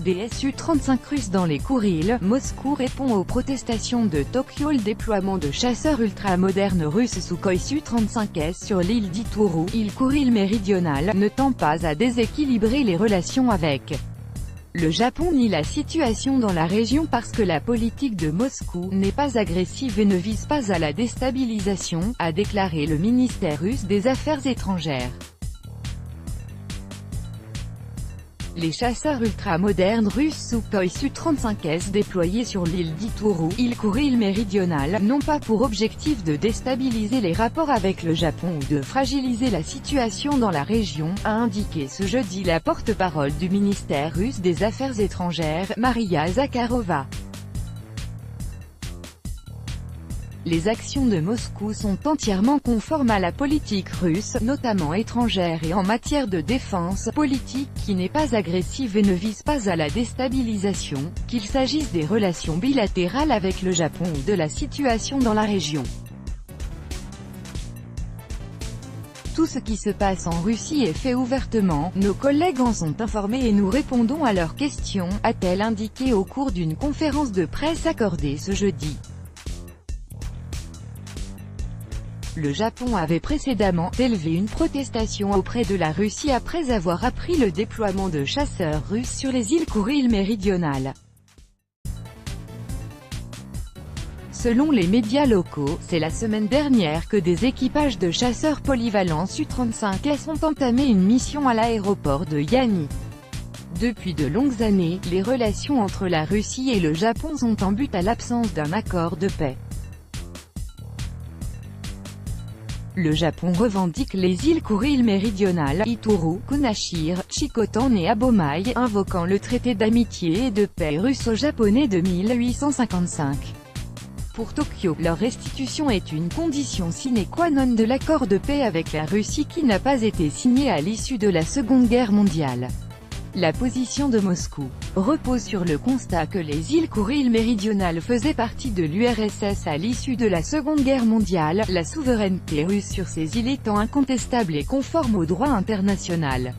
des Su-35 russes dans les Kourils. Moscou répond aux protestations de Tokyo. Le déploiement de chasseurs ultra-modernes russes Sukhoi Su-35S sur l'île d'Itourou, île Kouril méridionale, ne tend pas à déséquilibrer les relations avec le Japon ni la situation dans la région parce que la politique de Moscou n'est pas agressive et ne vise pas à la déstabilisation, a déclaré le ministère russe des Affaires étrangères. Les chasseurs ultramodernes russes Sukhoi Su-35S déployés sur l'île d'Itourou, île Kouril méridionale, n'ont pas pour objectif de déstabiliser les rapports avec le Japon ou de fragiliser la situation dans la région, a indiqué ce jeudi la porte-parole du ministère russe des Affaires étrangères, Maria Zakharova. Les actions de Moscou sont entièrement conformes à la politique russe, notamment étrangère et en matière de défense, politique qui n'est pas agressive et ne vise pas à la déstabilisation, qu'il s'agisse des relations bilatérales avec le Japon ou de la situation dans la région. Tout ce qui se passe en Russie est fait ouvertement, nos collègues en sont informés et nous répondons à leurs questions, a-t-elle indiqué au cours d'une conférence de presse accordée ce jeudi. Le Japon avait précédemment élevé une protestation auprès de la Russie après avoir appris le déploiement de chasseurs russes sur les îles Kouril méridionales. Selon les médias locaux, c'est la semaine dernière que des équipages de chasseurs polyvalents Su-35S ont entamé une mission à l'aéroport de Yami. Depuis de longues années, les relations entre la Russie et le Japon sont en butte à l'absence d'un accord de paix. Le Japon revendique les îles Kouril méridionales, Itourou, Kunashir, Shikotan et Abomai, invoquant le traité d'amitié et de paix russo-japonais de 1855. Pour Tokyo, leur restitution est une condition sine qua non de l'accord de paix avec la Russie qui n'a pas été signé à l'issue de la Seconde Guerre mondiale. La position de Moscou repose sur le constat que les îles Kouril méridionales faisaient partie de l'URSS à l'issue de la Seconde Guerre mondiale, la souveraineté russe sur ces îles étant incontestable et conforme au droit international.